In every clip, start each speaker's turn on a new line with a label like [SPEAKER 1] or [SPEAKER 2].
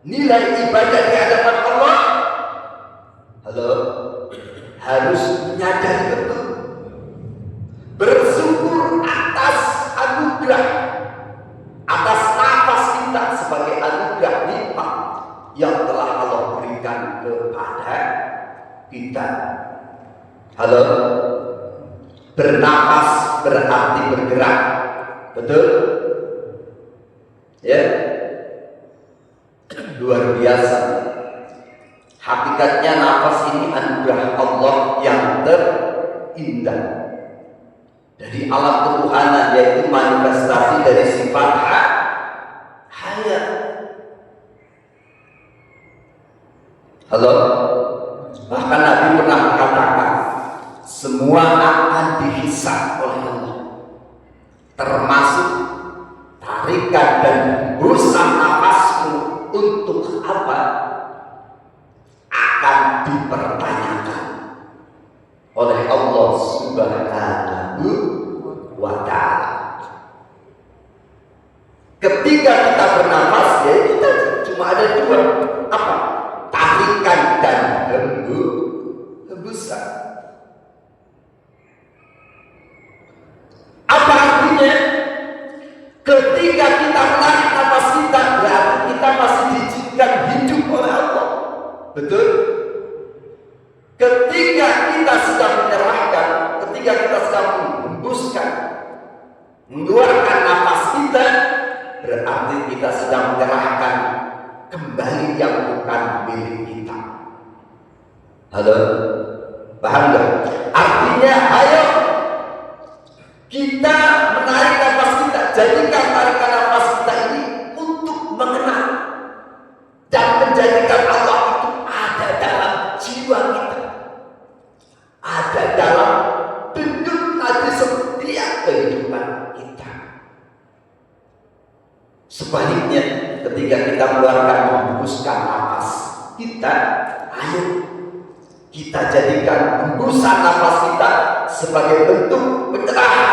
[SPEAKER 1] nilai ibadah di hadapan Allah, halo, harus menyadari betul, bersyukur atas anugerah, atas nafas kita sebagai anugerah nikmat yang telah Allah berikan kepada kita. Halo, bernafas berarti bergerak, betul? Ya, luar biasa. Hakikatnya nafas ini anugerah Allah yang terindah dari alam ketuhanan, yaitu manifestasi dari sifat hayat. Halo, bahkan Nabi pernah mengatakan semua akan dihisab oleh Allah, termasuk tarikan dan hembusan nafasmu. Untuk apa? Akan dipertanyakan oleh Allah Subhanahu wa ta'ala. Ketika kita bernafas, ya kita cuma ada dua, apa? Tarikan dan hembusan. Apa artinya? Ketika kita menarik nafas kita, berarti kita masih diizinkan hidup oleh Allah. Betul? Ketika kita sedang menyerahkan, ketika kita sedang menghembuskan, mengeluarkan nafas kita, berarti kita sedang menyerahkan kembali yang bukan milik kita. Halo? Paham gak? Artinya, ayo kita menarik nafas kita, jadikan tarikan nafas kita ini untuk mengenal dan menjadikan Allah itu ada dalam jiwa kita, ada dalam bentuk nadi setiap kehidupan kita. Sebaliknya, ketika kita mengeluarkan menghembuskan nafas kita, ayo kita jadikan hembusan nafas kita sebagai bentuk penyerahan,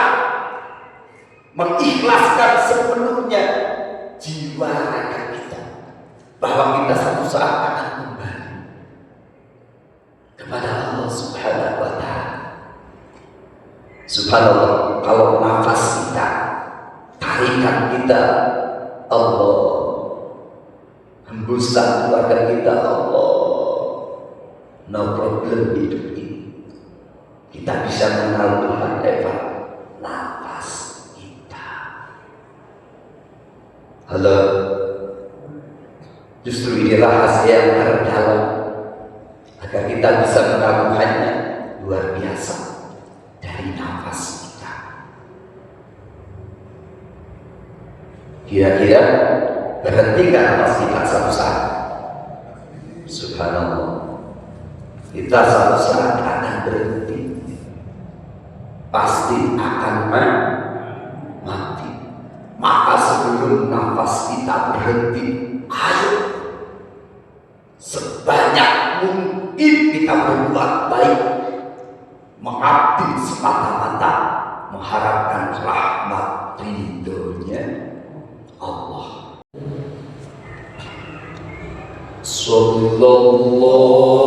[SPEAKER 1] mengikhlaskan sepenuhnya jiwa raga kita, bahwa kita satu saat akan kembali kepada Allah Subhanahu wa ta'ala. Subhanallah, kalau nafas kita, tarikan kita Allah, hembusan keluarga kita Allah, no problem hidup ini. Kita bisa mengenal Tuhan lewat nafas kita. Halo, justru ini rahasia yang terdalam agar kita bisa mengagumkannya luar biasa dari nafas kita. Kira-kira berhenti nggak nafas kita satu saat? Subhanallah, kita satu saat akan berhenti, pasti akan mati. Maka sebelum nafas kita berhenti, ayo sebanyak mungkin kita berbuat baik, mengabdi semata-mata mengharapkan rahmat ridhonya Allah. Sallallahu
[SPEAKER 2] Allah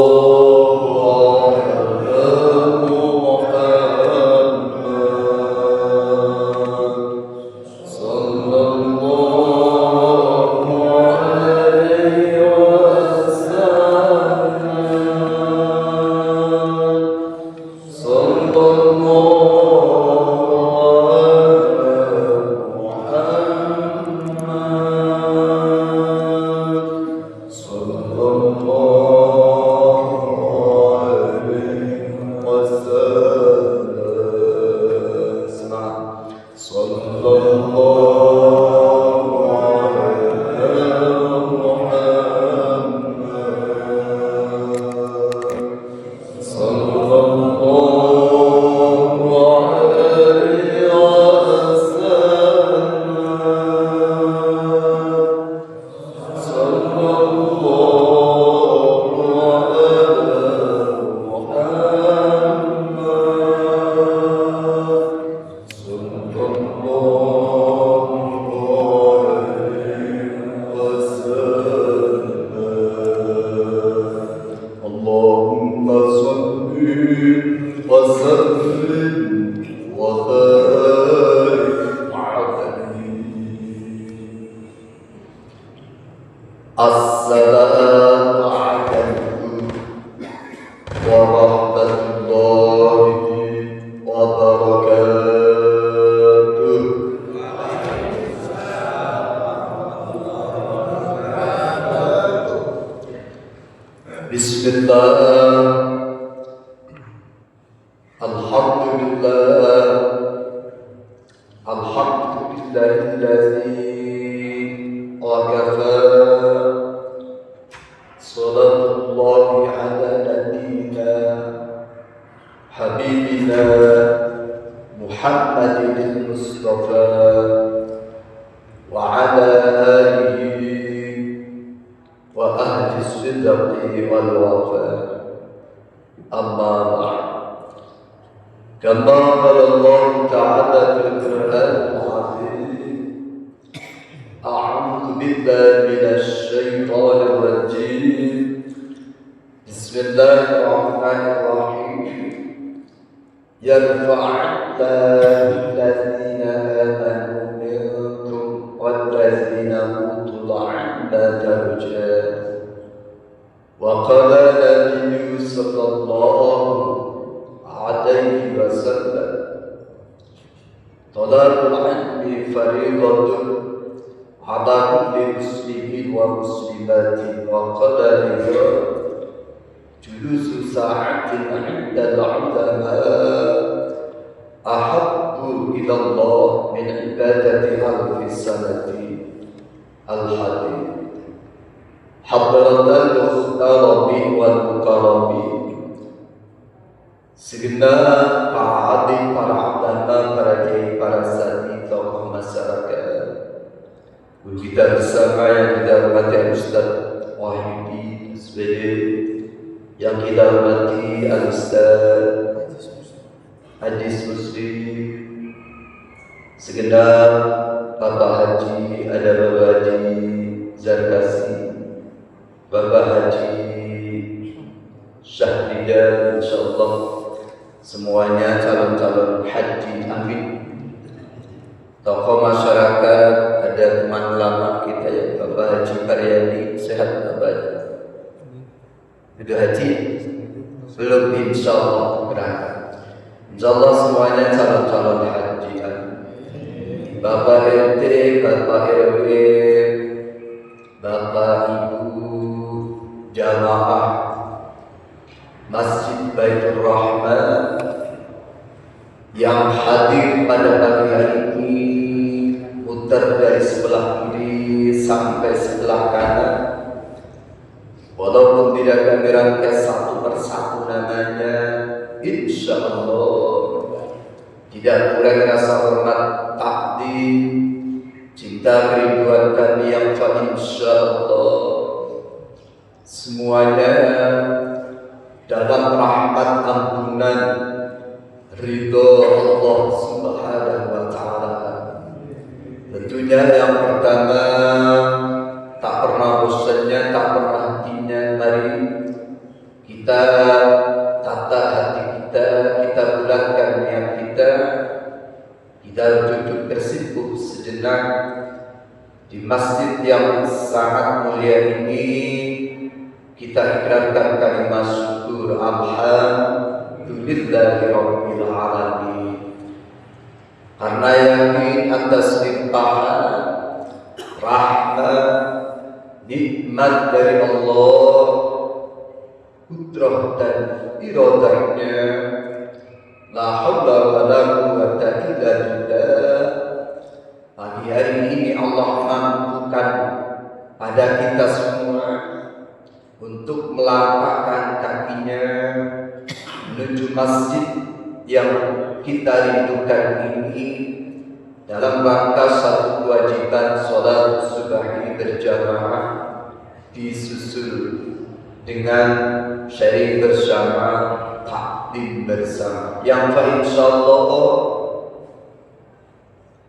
[SPEAKER 1] Assalamualaikum warahmatullahi wabarakatuh. Bismillah. Alhamdulillah. Alhamdulillahilladzi wakafa. Sallallahu ala nabiyyina habibina Muhammadin Mustafa wa ala alihi wa ahli sidqi wal wafa. Amma ba'd. Kama qala Allah ta'ala fil Qur'an al-'azim. A'udzu billahi minasy syaithanir rajim. Bismillahirrahmanirrahim. Yarfa'u alladziina aamanu minkum walladziina utul 'ilma darajat. Wa qala Nabi sallallahu alaihi wasallam, talabul ilmi fariidatun ala kulli muslimin wa muslimatin. Wa qala julusu sa'atin 'inda al-'ulama ahabbu ila Allah min ibadati alfi sanati. Al-hadith. Hadratal mukhtarabin wal mukarramin. Segenap para alim, para ulama, para kiai, para santri, tokoh masyarakat, kita bersama yang kita hormati Ustaz Wahyudi SPD, yang kita hormati Ustaz Hadis Muslim, segenap Bapak Haji, ada Bapak Haji Zarkasi, Bapak Haji Syahridan, insyaallah semuanya calon-calon haji, amin. Tokoh masyarakat, ada teman lama kita yang Bapak Haji Karyadi, sehat Bapak Haji. Sudah haji? Belum, insyaallah berangkat. Insyaallah semuanya calon-calon haji, amin. Bapak RT, Bapak RW, Bapak Ibu, jamaah Masjid Baitur Rahman yang hadir pada pagi hari ini, muter dari sebelah kiri sampai sebelah kanan. Walaupun tidak kami rangkai satu persatu namanya, insya Allah tidak kurang rasa hormat, takdim, cinta kerinduan kami yang insya Allah semuanya dalam rahmat ampunan ridho Allah Subhanahu wa ta'ala. Tentunya yang pertama, tak pernah bosannya, tak pernah hentinya, mari kita tata hati kita, kita bulatkan niat kita duduk bersimpuh sejenak di masjid yang sangat mulia ini. Kita ikrarkan kalimat syukur, alhamdulillahi rabbil alamin, karena yakin atas limpahan rahmat nikmat dari Allah, kudrah dan iradahnya, la haula wa la quwwata illa billah. Pagi hari ini Allah mampukan pada kita semua untuk melangkahkan kakinya menuju masjid yang kita rindukan ini dalam rangka satu kewajiban sholat subuh berjamaah, disusul dengan syari bersama, takdim bersama, yang insyaallah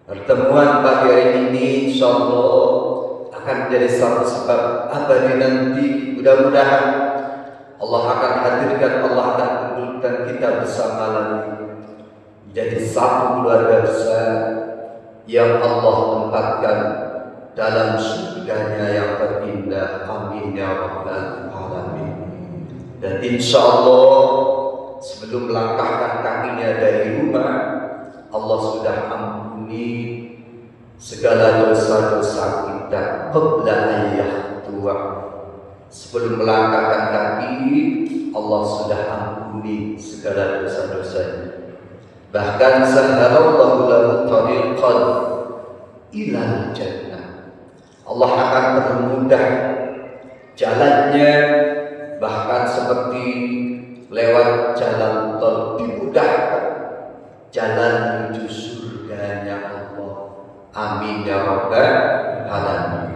[SPEAKER 1] pertemuan pagi hari ini insyaallah akan menjadi satu sebab abadi nanti. Mudah-mudahan Allah akan hadirkan, Allah akan kumpulkan kita bersama lagi menjadi satu keluarga besar yang Allah tempatkan dalam surganya yang terindah. kita. Amin ya rabbal alamin. Dan insya Allah sebelum melangkahkan kakinya dari rumah, Allah sudah ampuni segala dosa-dosa kita qabla ayyah tua. Sebelum melangkahkan kaki, Allah sudah ampuni segala dosa-dosanya. Bahkan sahalallahu lahu tariqan ilal jannah. Allah akan mempermudah jalannya, bahkan seperti lewat jalan tol dimudahkan jalan menuju surganya Allah. Amin ya rabbal alamin.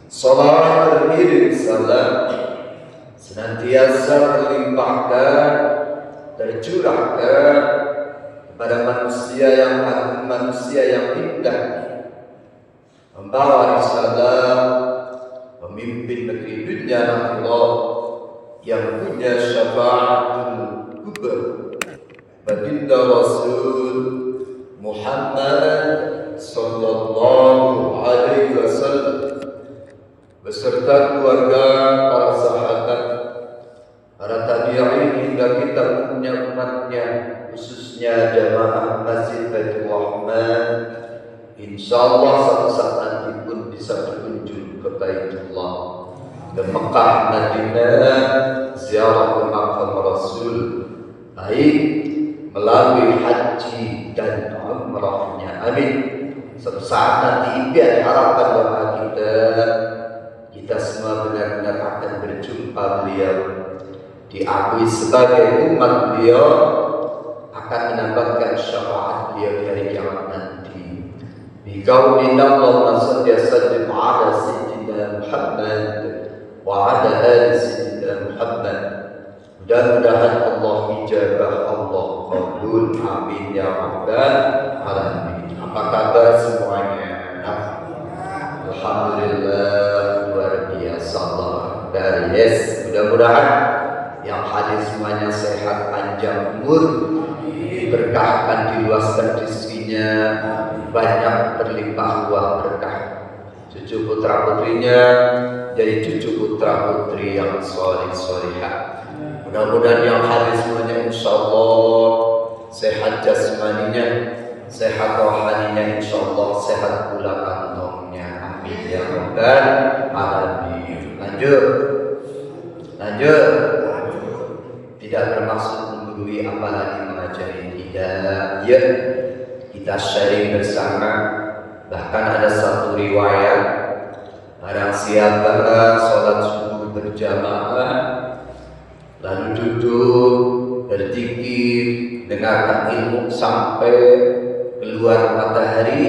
[SPEAKER 1] Salat beriring salam senantiasa terlimpahkan, tercurahkan kepada manusia yang agung, manusia yang indah, membawa risalah, pemimpin negeri dunia Allah yang punya syafaatul kubra, baginda Rasul Muhammad sallallahu alaihi wasallam beserta keluarga, para sahabat, para tabi'in hingga kita punya umatnya, khususnya jamaah Masjid Baitur Rahman. Insyaallah suatu saat nanti pun bisa berkunjung ke Baitullah, ke Mekah, Madinah, ziarah ke makam Rasul, baik melalui haji dan umrahnya. Amin. Suatu saat nanti impian harapan doa kita semua benar-benar akan berjumpa beliau, diakui sebagai umat beliau, akan mendapatkan syafaat beliau di hari kiamat nanti. Biqaulina Allahumma shalli wa sallim ala sayyidina Muhammad wa ala ali sayyidina Muhammad. Mudah-mudahan Allah ijabah, Allah qabul. Amin ya rabbal alamin. Apa kabar semuanya? Alhamdulillah, luar biasa, Allah akbar. Yes, mudah-mudahan yang hadir semuanya sehat, panjang umur, diberkahkan, diluaskan rezekinya, banyak berlimpah ruah berkah. Cucu putra putrinya jadi cucu putra putri yang soleh-solehah. Mudah-mudahan yang hadir semuanya insyaallah sehat jasmaninya, sehat rohaninya, insyaallah sehat pula kantongnya. Amin ya rabbal alamin. Lanjut. Tidak bermaksud menggurui apalagi mengajari, tidak. Ya, kita sharing bersama. Bahkan ada satu riwayat, barang siapa sholat subuh berjamaah lalu duduk berzikir, dengarkan ilmu sampai keluar matahari,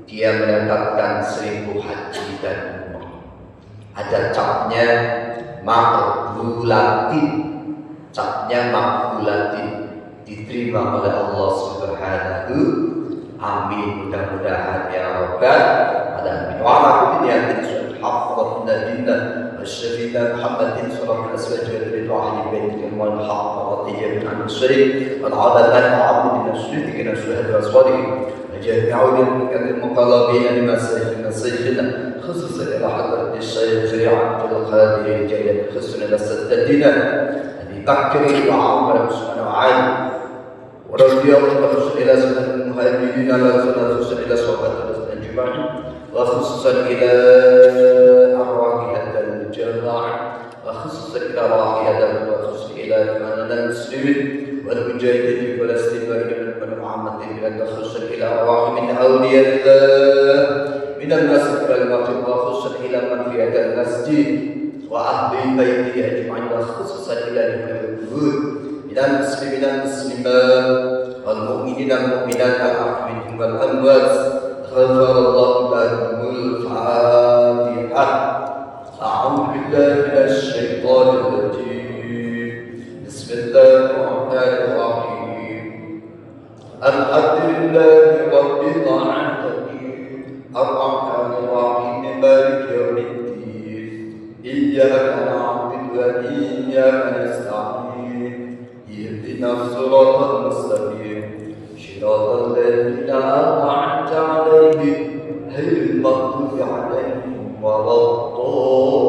[SPEAKER 1] dia mendapatkan 1000 haji dan umrah. Ada capnya maqbulatin, capnya maqbulatin, diterima oleh Allah Subhanahu. Amin, mudah-mudahan ya rabbal alamin. Wa ala kulli niyatin haqqan dinna wasyafina Muhammadin sallallahu alaihi wasallam bil wahyi baitil wal haqq wa tijab an syirk wal abadan abdina syirkina syuhad wa salihin jami'un min muqallabin lima sayyidina khususan ila hadrat الشيخ عبد القادر الجيد خصوصا الى سددنا ابي بكر وعمر وعثمان وعلي ورضي الله إلى سنة المهاجرين وخصوصا إلى صحبة الأجمعين وخصوصا إلى أرواح الجماعة وخصوصا إلى أرواح وخصوصا إلى جماعة المسلمين والمجاهدين في فلسطين وإلى محمد وخصوصا إلى أرواح من أولياء الله من المسجد المغرب وخصوصا إلى من في هذا المسجد وأهل بيته أجمعين وخصوصا إلى جميع الجهود من المسلمين المسلمات والمؤمنين المؤمنات الأحياء والأموات غفر الله لهم الفاتحة. أعوذ بالله من الشيطان الرجيم. بسم الله الرحمن الرحيم. الحمد لله رب العالمين الرحمن الرحيم مالك يوم الدين إياك نعبد وإياك نستعين اهدنا الصراط المستقيم صراط الذين أنعمت عليهم غير المغضوب عليهم ولا الضالين.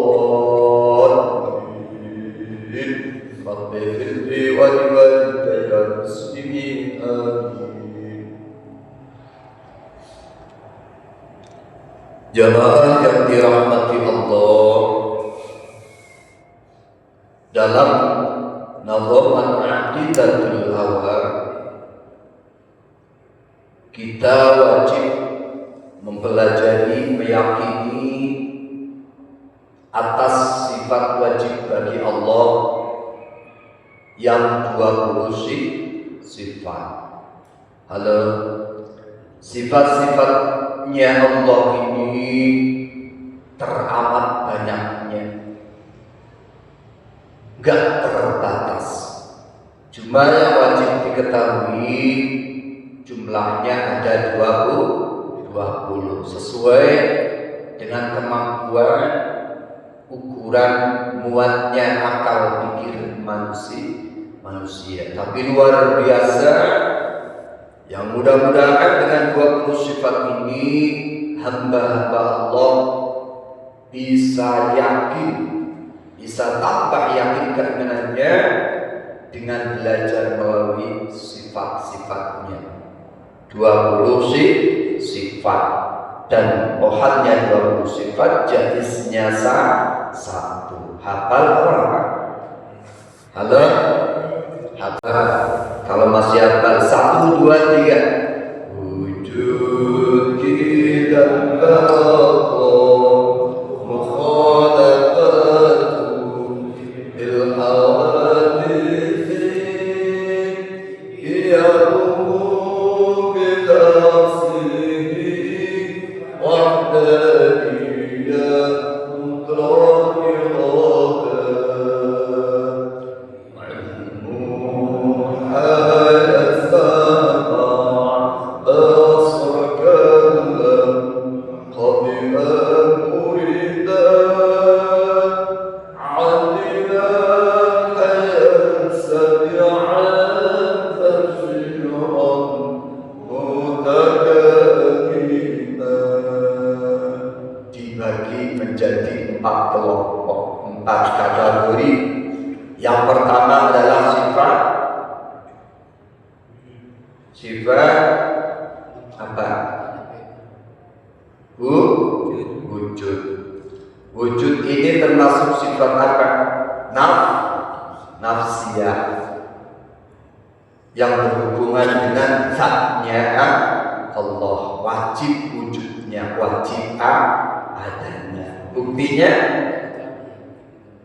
[SPEAKER 1] Jamaah yang dirahmati Allah, dalam nazaman aqidatul awal kita wajib mempelajari, meyakini atas sifat wajib bagi Allah yang 20 sifat. Halo, sifat-sifatnya Allah ini teramat banyaknya, gak terbatas. Cuma yang wajib diketahui jumlahnya ada 20 sesuai dengan kemampuan ukuran muatnya akal pikir manusia. Tapi luar biasa, yang mudah-mudahan dengan 20 sifat ini hamba-hamba Allah bisa yakin, bisa tambah yakin keimanannya dengan belajar melalui sifat-sifatnya. 20 sifat, dan pohonnya 20 sifat, jenisnya satu. Hafal orang? Halo? Hafal. Kalau masih hafal 1, 2, 3. Wujud kita menjadi 4 kelompok, 4 kategori. Yang pertama adalah sifat apa? Wujud. Wujud ini termasuk sifat apa? Nafsiyah, yang berhubungan dengan zatnya Allah, wajib wujudnya, wajib adanya. Buktinya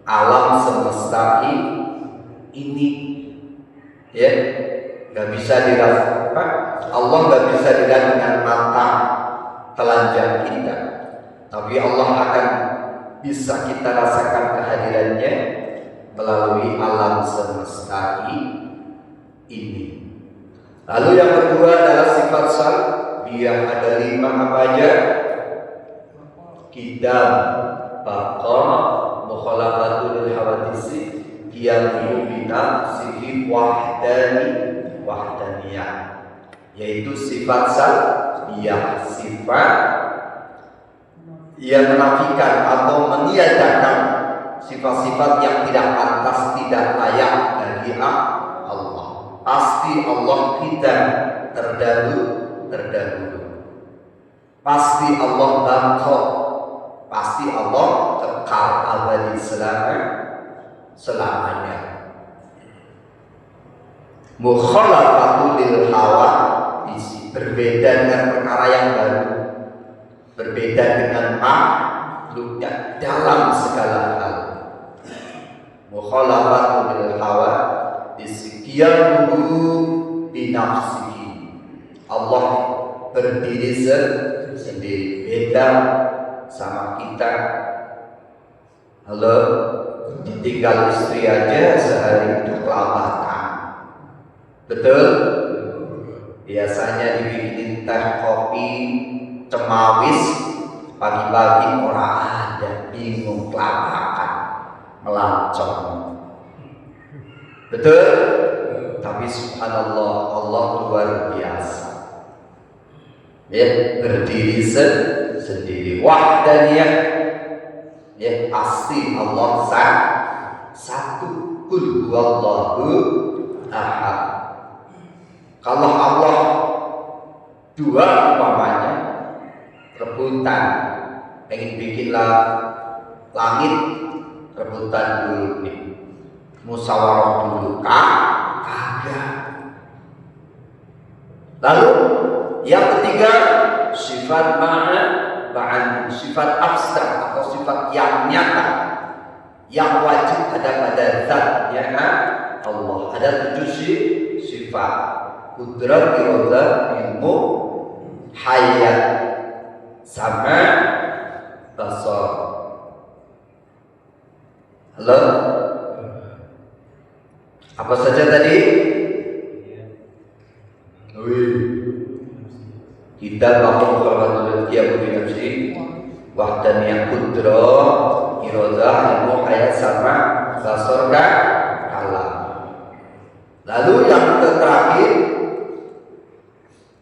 [SPEAKER 1] alam semesta ini, ya, nggak bisa dirasakan. Allah nggak bisa dilihat dengan mata telanjang kita, tapi Allah akan bisa kita rasakan kehadirannya melalui alam semesta ini. Lalu yang kedua adalah sifat salbiyah. Ada 5 apa aja? Qidam, baqa, mukhalafatul hawadisi, qiyamu binafsihi, wahdaniyah, yaitu sifat salbiyah, sifat yang menafikan atau meniadakan sifat-sifat yang tidak pantas, tidak layak bagi Allah. Pasti Allah kita terdahulu. Pasti Allah baqa, pasti Allah kekal abadi selamanya. Mukhalafatul hawa, berbeda dengan perkara yang baru, berbeda dengan makhluknya dalam segala hal. Mukhalafatul hawa disqiyahu binafsihi, Allah berdiri sendiri, beda sama kita. Halo, ditinggal istri aja sehari udah kelabakan. Betul? Biasanya dibikinin teh kopi cemawis pagi-pagi, orang ada, bingung, kelabakan, melancong. Betul? Tapi subhanallah, Allah luar biasa, ya, berdiri sendiri, wahdaniyah, ya, pasti Allah satu, qul huwallahu ahad. Kalau Allah 2 umpamanya rebutan, pengen bikinlah langit rebutan dulu nih, musyawarah dulu, kagak. Lalu yang ketiga, sifat ma'an, sifat abstrak atau sifat yang nyata yang wajib ada pada zatnya Allah. Ada 7 sifat: kudrat, irodah, ilmu, hayat, sama basar. Halo? Apa saja tadi? Kita bakal berkata dia berinafsi wahdaniyah kudrah, irodah, ilmu, hayat, sama basar, kalam. Lalu yang terakhir,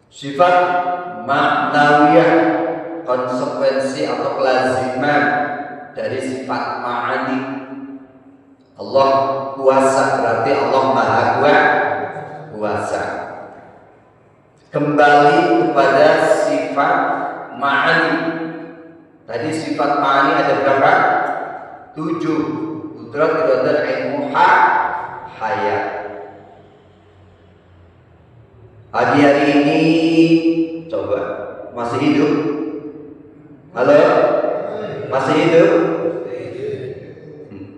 [SPEAKER 1] sifat maknawiyah, konsekuensi atau kelaziman dari sifat ma'ani. Allah kuasa, berarti Allah maha kuasa. Kembali kepada sifat ma'ani. Tadi sifat ma'ani ada berapa? 7. Kudrat, iradah, ilmu, hayat. Pagi hari ini coba masih hidup? Halo? Masih hidup?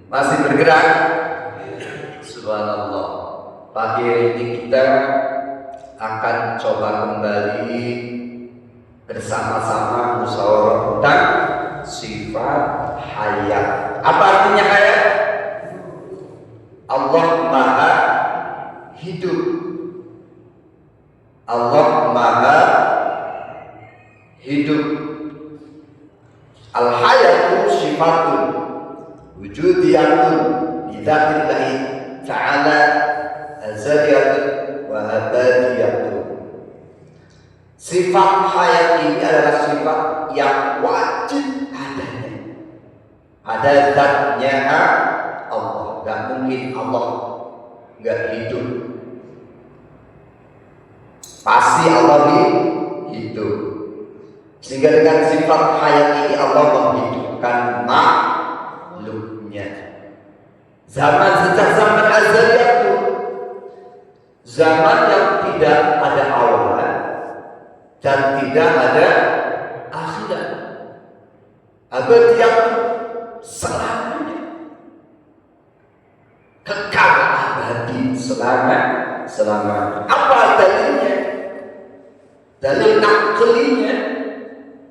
[SPEAKER 1] Masih bergerak? Subhanallah. Pagi hari ini kita akan coba kembali bersama-sama musyawarah tentang sifat hayat. Apa artinya hayat? Allah maha hidup. Allah maha hidup. Al-hayatu sifatun wujudiyatun bidatillahi ta'ala azaliyatun wa abadiyatun. Sifat hayat ini adalah sifat yang wajib adanya pada zatnya Allah. Gak mungkin Allah gak hidup. Pasti Allah hidup. Sehingga dengan sifat hayat ini Allah menghidupkan makhluknya. Sejak zaman azaliyah itu, zaman yang tidak ada awal dan tidak ada akhirat. Abadiyah selamanya, kekal abadi selama. Apa dalilnya? Dalil naklinya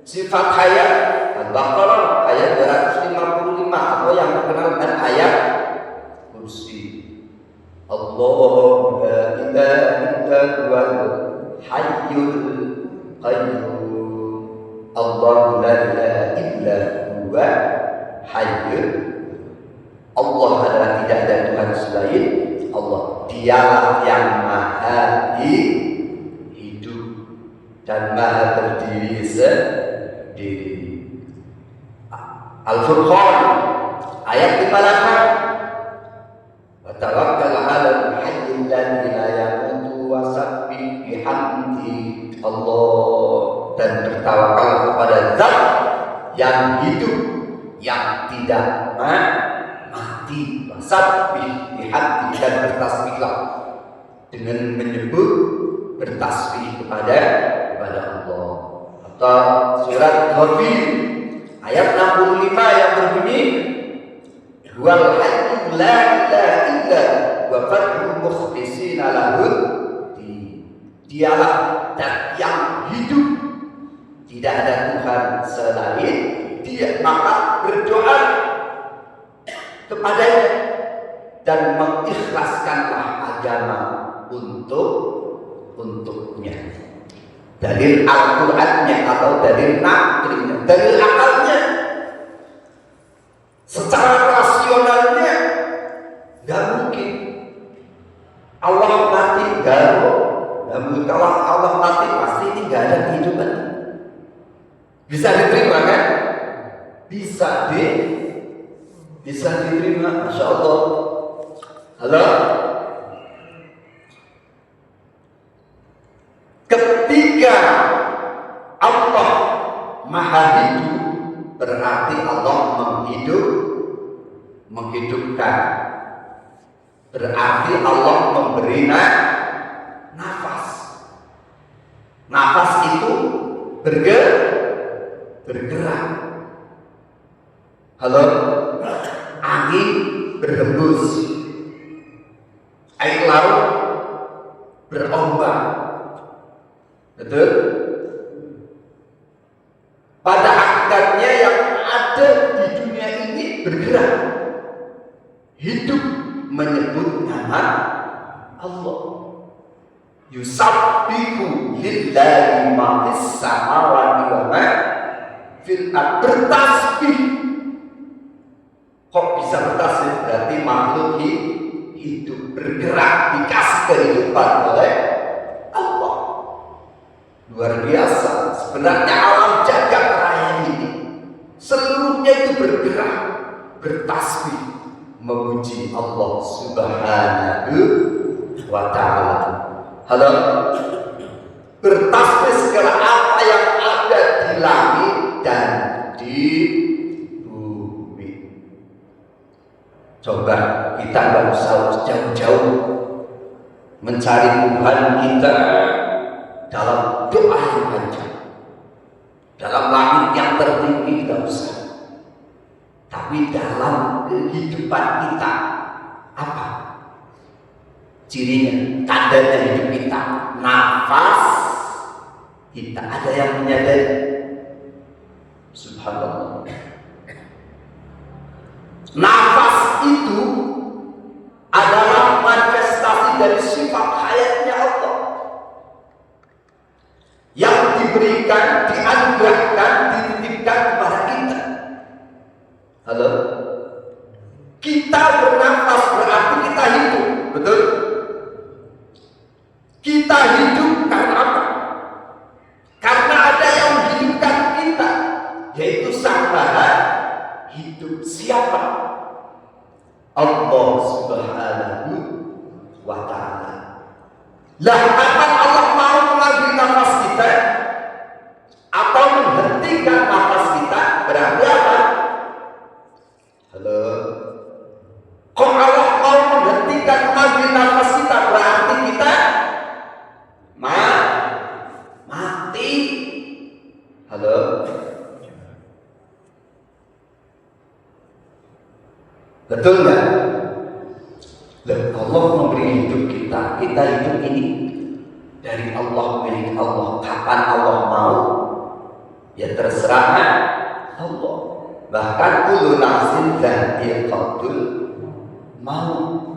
[SPEAKER 1] sifat hayat Al-Baqarah ayat 255 atau yang terkenal dengan ayat kursi. Allah la ilaha illa huwal hayyul qayyum. Allah la ilaha illa huwa hayyul. Allah adalah tidak ada Tuhan selain Allah. Dialah yang maha hidup dan maha berdiri sendiri. Al-Furqan ayat 58. Wa tawakkal 'alal hayyil ladzi la yamutu wa sabbih bihamdi Allah, dan bertawakal kepada Zat yang hidup yang tidak mati. Wasabbih bihamdi, dan bertasbihlah dengan menyebut bertasbih kepada Allah. Atau surat Ghafir ayat 65 yang berbunyi wal hayyu la ilaha illa wa fadhu mukhlishina lahud. Dialah zat yang hidup, tidak ada Tuhan selain Dia, maka berdoa kepadanya dan mengikhlaskanlah agama untuknya. Dalil Al-Qur'annya atau dalil naklinya, dalil akalnya, secara rasionalnya gak mungkin Allah mati. Namun kalau Allah mati pasti ini gak ada kehidupan. Bisa diterima kan? Bisa diterima, Masya Allah. Halo? Ketika Allah maha hidup, berarti menghidupkan. Berarti Allah memberi nafas. Nafas itu bergerak. Halo, angin berhembus, air laut berombak. Betul? Pada hakikatnya yang ada di dunia ini bergerak, hidup, menyebut nama Allah. Yusabbihu lillahi ma fis samawati wa ma fil ardh. Bertasbih. Kok bisa bertasbih? Berarti makhluk hidup, bergerak, dikasih kehidupan oleh Allah. Luar biasa. Sebenarnya alam jagat raya ini seluruhnya itu bergerak, bertasbih, memuji Allah Subhanahu wa ta'ala. Halo, bertasbih segala apa yang ada di langit dan di bumi. Coba kita nggak usah jauh-jauh mencari Tuhan kita dalam doa yang panjang, dalam langit yang tertinggi, tidak usah. Tapi dalam kehidupan kita, apa cirinya, tandanya hidup kita? Nafas kita. Ada yang menyadari? Subhanallah. Nafas itu adalah manifestasi dari sifat hayatnya Allah yang diberikan, dianugerahkan, dititipkan kepada kita. Halo, kita bernafas berarti kita hidup, betul? Kita hidup karena apa? Karena ada yang menghidupkan kita, yaitu Sang Maha Hidup. Siapa? Allah Subhanahu wa ta'ala. Lah, kapan Allah mau mengambil nafas kita atau menghentikan nafas kita, berarti apa? Halo, kok Allah mau menghentikan mengambil nafas kita, berarti kita mati. Halo, betul nggak? Allah memberi hidup kita, kita hidup ini dari Allah, milik Allah. Kapan Allah mau, ya terserah Allah. Bahkan kullu nafsin dha'iqatul maut.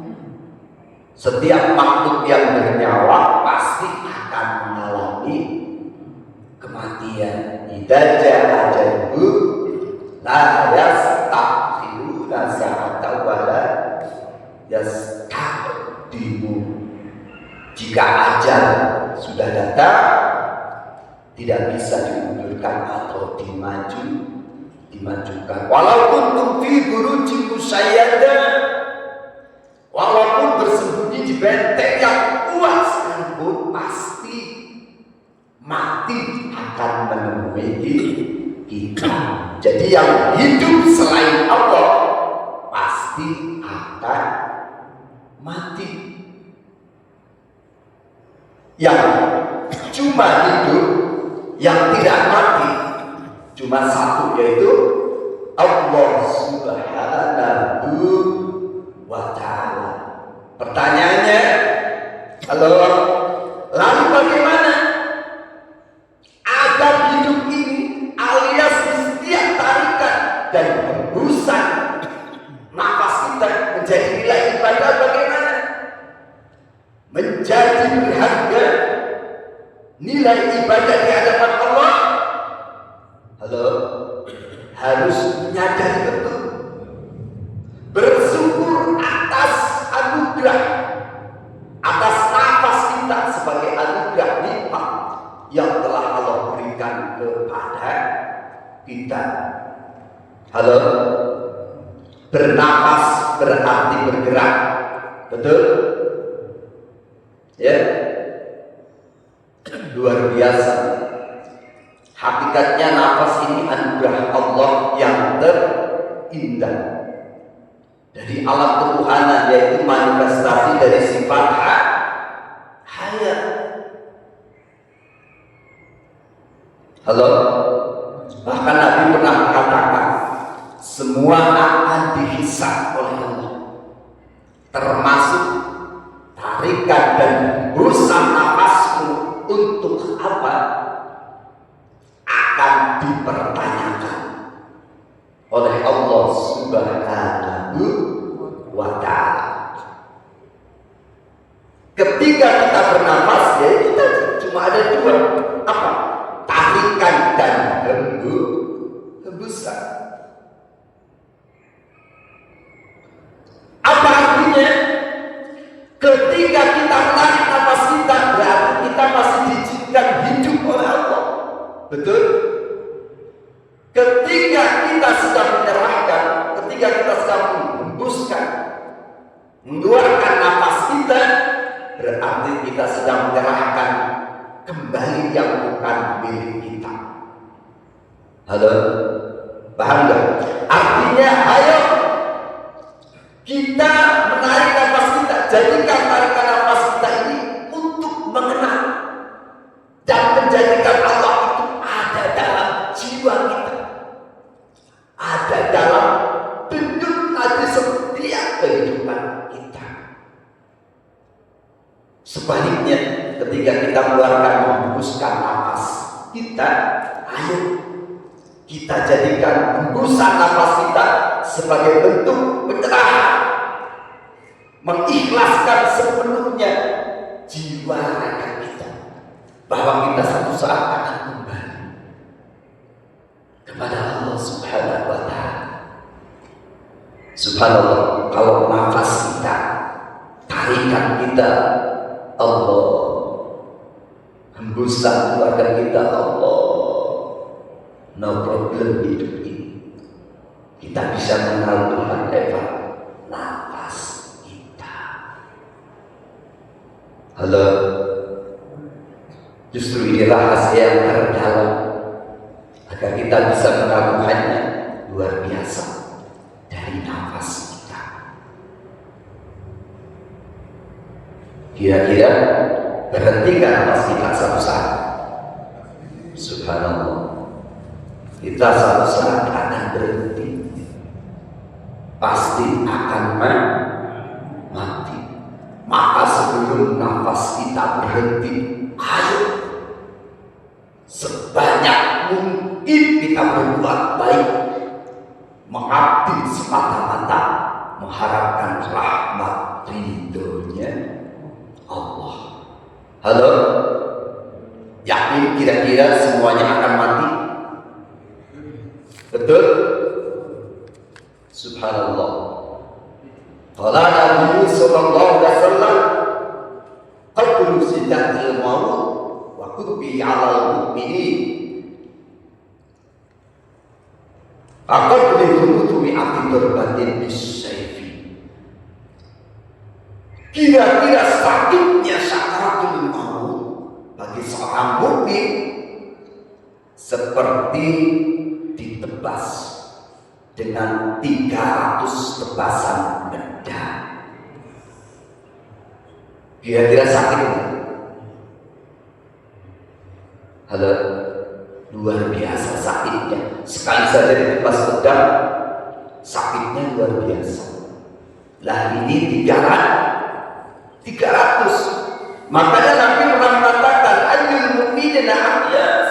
[SPEAKER 1] Setiap makhluk yang bernyawa pasti akan mengalami kematian. Idza jaa ajaluhu la yasta'khiruna sa'atan wa la yastaqdimu. Jika ajal sudah datang, tidak bisa diundurkan atau dimajukan. Walaupun fi burujin musyayyada, walaupun bersembunyi di benteng yang kuat sekalipun, pasti mati akan menemui kita. Jadi yang hidup selain Allah pasti akan mati. Yang cuma hidup, yang tidak mati, cuma satu, yaitu Allah Subhanahu wa ta'ala. Pertanyaannya, halo, lalu bagaimana agar hidup ini alias di setiap tarikan dan hembusan nafas kita menjadi nilai ibadah? Bagaimana menjadi berharga, nilai ibadah di hadapan Allah? Halo, harus menyadari betul, bersyukur atas anugerah, atas nafas kita sebagai anugerah nikmat yang telah Allah berikan kepada kita. Halo, bernafas berarti bergerak, betul? Ya, luar biasa. Hakikatnya nafas ini anugerah Allah yang terindah. dari alam ketuhanan, yaitu manifestasi dari sifat hayat. Halo? Bahkan Nabi pernah mengatakan, semua akan dihisab oleh Allah, termasuk tarikan dan hembusan nafasmu untuk apa? Akan dipertanyakan oleh Allah Subhanahu wa ta'ala. Ketika kita bernafas, ya kita cuma ada dua, apa? Tarikan dan hembusan. Apa artinya? Ketika kita menarik nafas kita, berarti kita masih diizinkan hidup oleh Allah. Betul? Ketika kita sedang menyerahkan, ketika kita sedang menghembuskan, mengeluarkan nafas kita, berarti kita sedang menyerahkan kembali yang bukan milik kita. Halo? Paham gak? Artinya, ayo kita menarik nafas kita, jadikan tarikan nafas kita ini untuk mengenal dan menjadikan Allah itu ada dalam jiwa kita, ada dalam bentuk nadi setiap kehidupan kita. Sebaliknya, ketika kita mengeluarkan menghembuskan nafas kita, ayo kita jadikan hembusan nafas kita sebagai bentuk pencerahan, mengikhlaskan sepenuhnya jiwa raga kita, bahwa kita satu saat akan kembali kepada Allah Subhanahu wa ta'ala. Subhanallah, kalau nafas kita, tarikan kita Allah, hembusan keluarga kita Allah, no problem hidup ini. Kita bisa mengenal Tuhan lewat nafas kita. Halo, justru ini rahasia yang terdalam agar kita bisa mengenal Tuhannya luar biasa dari nafas kita. Kira-kira berhentikan nafas kita satu saat? Subhanallah, kita satu saat akan berhenti, pasti akan mati. Maka sebelum nafas kita berhenti, ayo sebanyak mungkin kita berbuat baik, mengabdi semata-mata mengharapkan rahmat ridhonya Allah. Halo, yakin kira-kira semuanya akan mati? Betul? Subhanallah. Qala Nabi sallallahu alaihi wasallam, qadru sidatil maut wa qudbi 'alal mu'minin aqadru thubutu mi'ati darbatin bis-sayfi. Kira-kira sakitnya sakaratul maut bagi seorang mukmin seperti ditebas dengan 300 tebasan pedang. Kira-kira sakit? Halo, luar biasa sakitnya. Sekali saja ditebas pedang, sakitnya luar biasa. Lah ini 300. Makanya Nabi pernah mengatakan, ayyul mu'minina ahyas,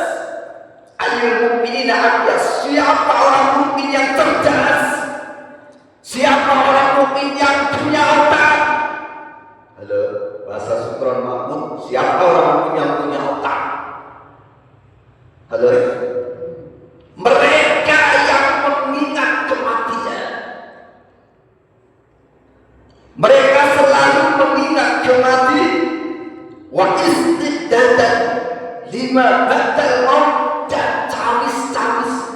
[SPEAKER 1] ayyul mu'minina ahyas. Siapa orang mukmin yang cerdas? Siapa orang mukmin yang punya otak? Halo, bahasa Sukron Mahmud, siapa orang mukmin yang punya otak? Halo, mereka yang mengingat kematian. Mereka selalu mengingat kematian. Wa istidadan lima batal maut, dan camis-camis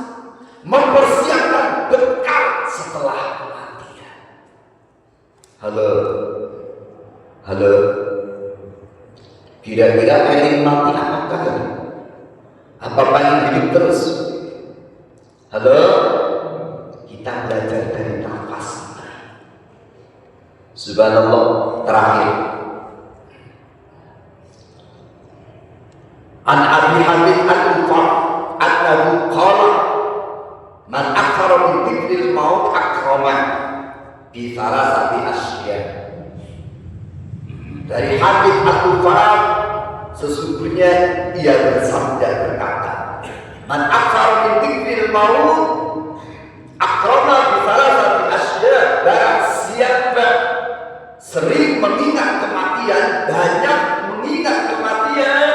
[SPEAKER 1] mempersiapkan bekal setelah kematian. Halo, halo, kira-kira pengen mati apa kagak? Apa pengen hidup terus? Halo, kita belajar dari nafas kita. Subhanallah. Terakhir, an Abi Hamid al-Ufaq annahu qala man akthara min dzikril maut akrama bi salasati asya. Dari Habib al-Ufaq, sesungguhnya ia bersabda berkata, man akthara min dzikril maut akrama bi salasati asya. Barang siapa sering mengingat kematian, banyak mengingat kematian,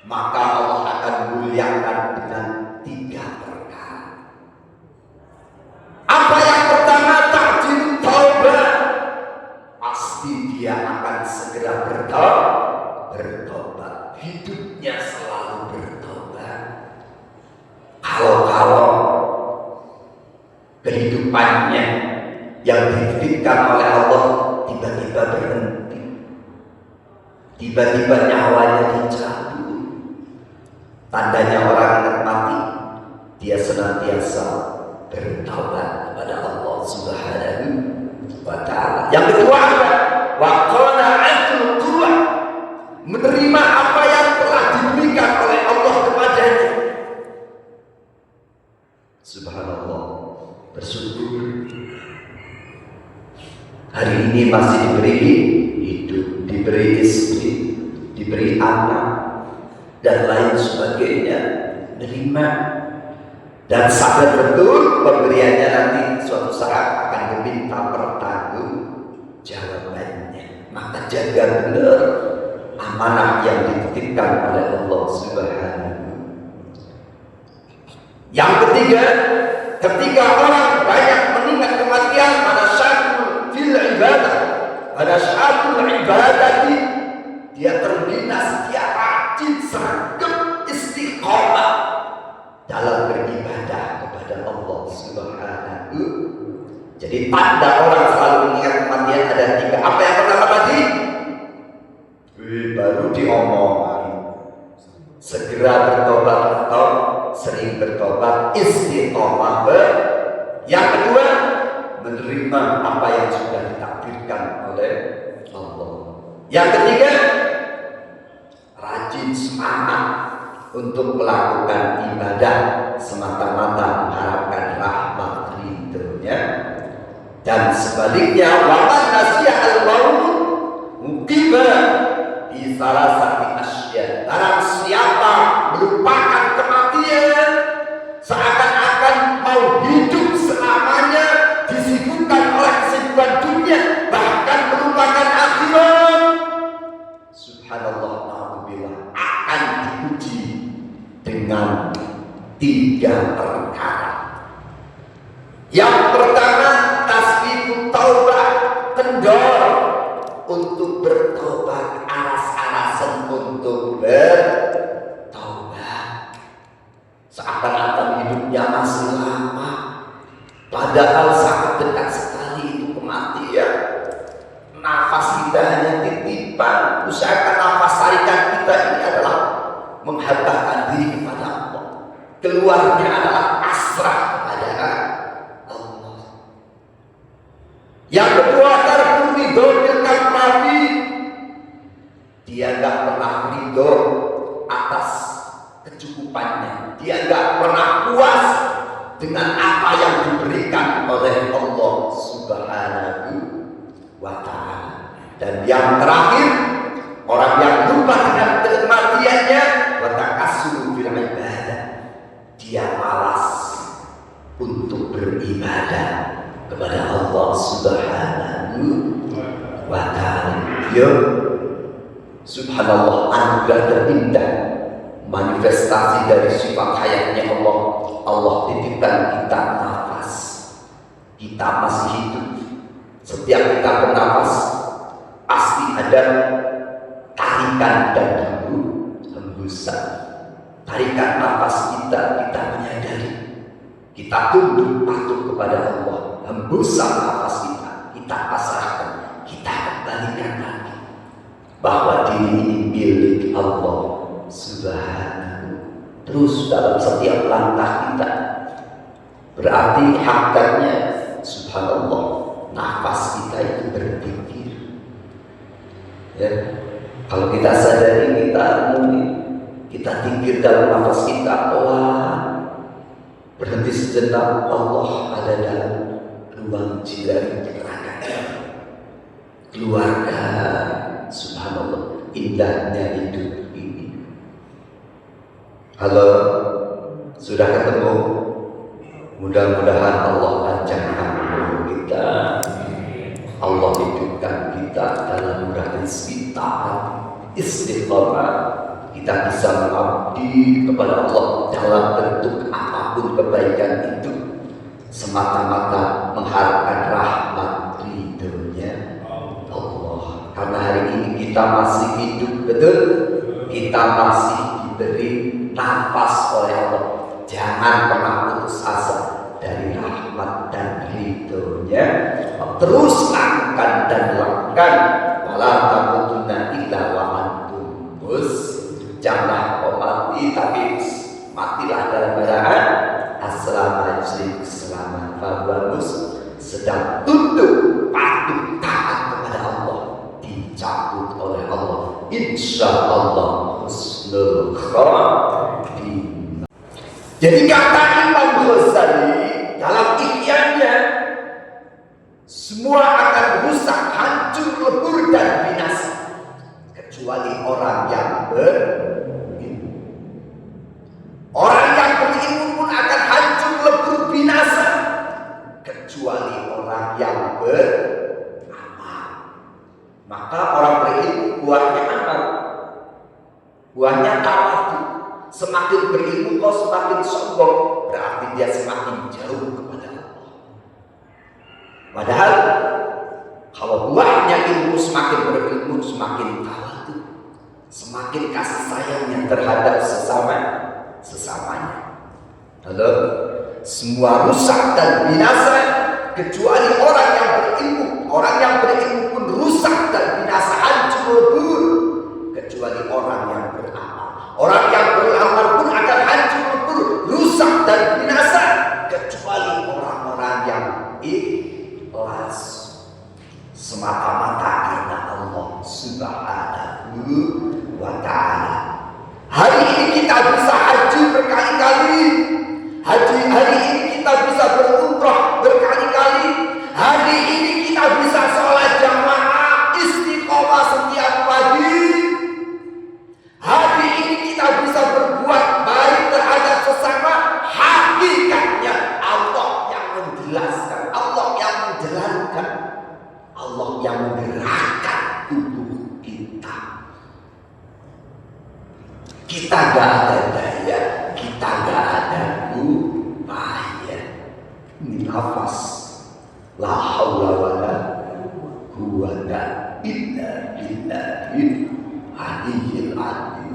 [SPEAKER 1] maka Allah akan muliakan dengan 3 perkara. Apa yang pertama? Ta'jil taubat. Pasti dia akan segera bertobat. Hidupnya selalu bertobat. Kalau kehidupannya yang dititipkan oleh Allah tiba-tiba berhenti, tiba-tiba nyawanya dicabut, tandanya orang yang mati, dia senantiasa bertaubat kepada Allah Subhanahu wa ta'ala. Yang kedua apa? Wa qana'atul quwwah, menerima apa yang telah diberikan oleh Allah kepadanya. Subhanallah, bersyukur hari ini masih diberi hidup, diberi istri, diberi anak, dan lain sebagainya. Menerima dan sadar betul pemberiannya nanti suatu saat akan diminta pertanggungjawabannya. Maka jaga benar amanah yang dititipkan oleh Allah Subhanahu. Yang ketiga, ketika orang banyak mengingat kematian, pada syatul fil ibadah, pada syatul ibadati, dia terbina, dia rajin, sergap, istiqomah dalam beribadah kepada Allah Subhanahu. Jadi tanda orang selalu mengingat kematian ada 3. Apa yang pertama tadi? Baru diomong, segera bertobat atau sering bertobat, istiqomah. Yang kedua, menerima apa yang sudah ditakdirkan oleh Allah. Yang ketiga, rajin semangat untuk melakukan ibadah semata-mata mengharapkan rahmat ridhonya. Dan sebaliknya, waman nasya al-maut muqiba di salah satu asya. Barang siapa melupakan kematian, seakan-akan mau hidup selamanya, disibukkan oleh kesibukan dunia, bahkan melupakan akhirat, subhanallah, na'udzubillah, akan diuji dengan 3 perkara. Yang pertama, tasbihut taubah, kendor untuk bertobat, aras-arasan untuk bertobat. Seakan-akan hidupnya masih lama, padahal sangat dekat sekali itu kematian. Nafas kita hanya titipan. Usahakan nafas tarikan kita ini adalah menghantarkan diri kepada Allah. Keluarnya adalah pasrah kepada Allah. Yang kedua, tarkul ridho bil kafafi. Dia enggak pernah ridho atas kecukupannya. Dia enggak pernah puas dengan apa yang diberikan oleh Allah Subhanahu wa ta'ala. Dan yang terakhir, orang yang lupa dengan kematiannya, wa takassulu fil ibadah. Dia malas untuk beribadah kepada Allah Subhanahu wa ta'ala. Ya, subhanallah, anugerah terindah, manifestasi dari sifat hayatnya Allah. Allah titipkan kita nafas, kita masih hidup. Setiap kita bernafas pasti ada tarikan dan hembusan. Tarikan nafas kita menyadari, kita tunduk patuh kepada Allah. Hembusan nafas kita pasrahkan, kita kembalikan lagi bahwa diri ini milik Allah Subhanahu. Terus dalam setiap langkah kita, berarti hakikatnya subhanallah, nafas kita itu Begitu dalam nafas kita berhenti sejenak, Allah ada dalam ruang jiwa neraka. Keluarga, subhanallah, indahnya hidup ini. Halo, sudah ketemu? Mudah-mudahan Allah panjangkan umur kita, Allah hidupkan kita dalam murah rezeki, taat, istiqomah. Kita bisa mengabdi kepada Allah dalam bentuk apapun kebaikan itu, semata-mata mengharapkan rahmat ridhonya Allah. Karena hari ini kita masih hidup, betul? Kita masih diberi nafas oleh Allah. Jangan pernah putus asa dari rahmat dan ridhonya. Terus lakukan dan lakukan. Wala tamutunna illa wa antum muslimun. Janganlah kau mati, tapi matilah dalam keadaan assalamualaikum, selamat bagus, sedang tunduk patuh taat kepada Allah, dicabut oleh Allah, insya Allah husnul khatimah. Jadi kata Imam Ghazali dalam Ihya'nya, semua akan rusak, hancur, lebur dan binasa kecuali orang yang berilmu. Orang yang berilmu pun akan hancur, lebur, binasa kecuali orang yang beramal. Maka orang berilmu buahnya amal, buahnya tawadu. Semakin berilmu kau semakin sombong, berarti dia semakin jauh kepada Allah. Padahal kalau buahnya ilmu, semakin berilmu semakin tawadu, semakin kasih sayangnya terhadap sesamanya. Halo, semua rusak dan binasa kecuali orang yang berilmu. Orang yang berilmu pun rusak dan binasa, hancur lebur kecuali orang yang beramal. Orang yang beramal pun akan hancur lebur, rusak dan binasa kecuali orang-orang yang ikhlas semata-mata karena Allah Subhanahu wa ta'ala. Hari ini kita bisa haji berkali-kali. Hari ini kita bisa berumrah berkali-kali. Hari ini kita bisa sholat jamaah istiqomah setiap pagi. Hari ini kita bisa berbuat baik terhadap sesama. Hakikatnya Allah yang menjelaskan, Allah yang menjalankan, Allah yang menggerakkan tubuh kita. Kita gak ada daya, kita gak ada upaya. Ini nafas, la haula wala quwwata illa billahil aliyyil azim.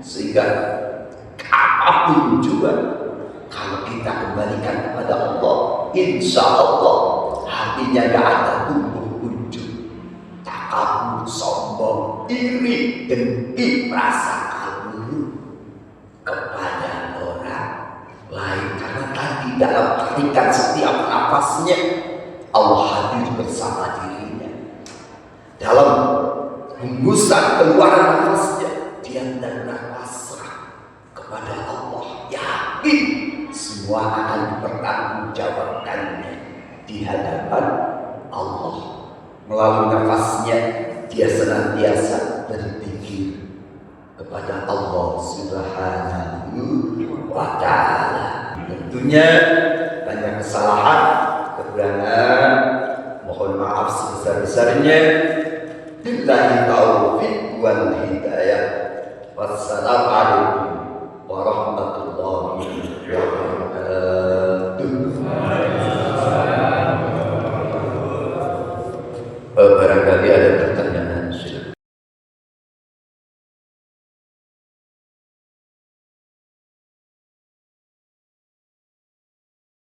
[SPEAKER 1] Sehingga apapun juga, kalau kita kembalikan kepada Allah, insya Allah hatinya gak ada tumbuh ujung, takabur, sombong, iri, dengki, rasa kepada orang lain. Karena tadi dalam hakikat setiap nafasnya Allah hadir bersama dirinya. Dalam hembusan keluaran nafasnya dia benar-benar pasrah kepada Allah, yakin semua akan dipertanggungjawabkannya di hadapan Allah. Melalui nafasnya dia senantiasa berzikir kepada Allah Subhanahu wa ta'ala. Tentunya banyak kesalahan, kekurangan, mohon maaf sebesar-besarnya. Billahi taufiq wal hidayah. Wassalamu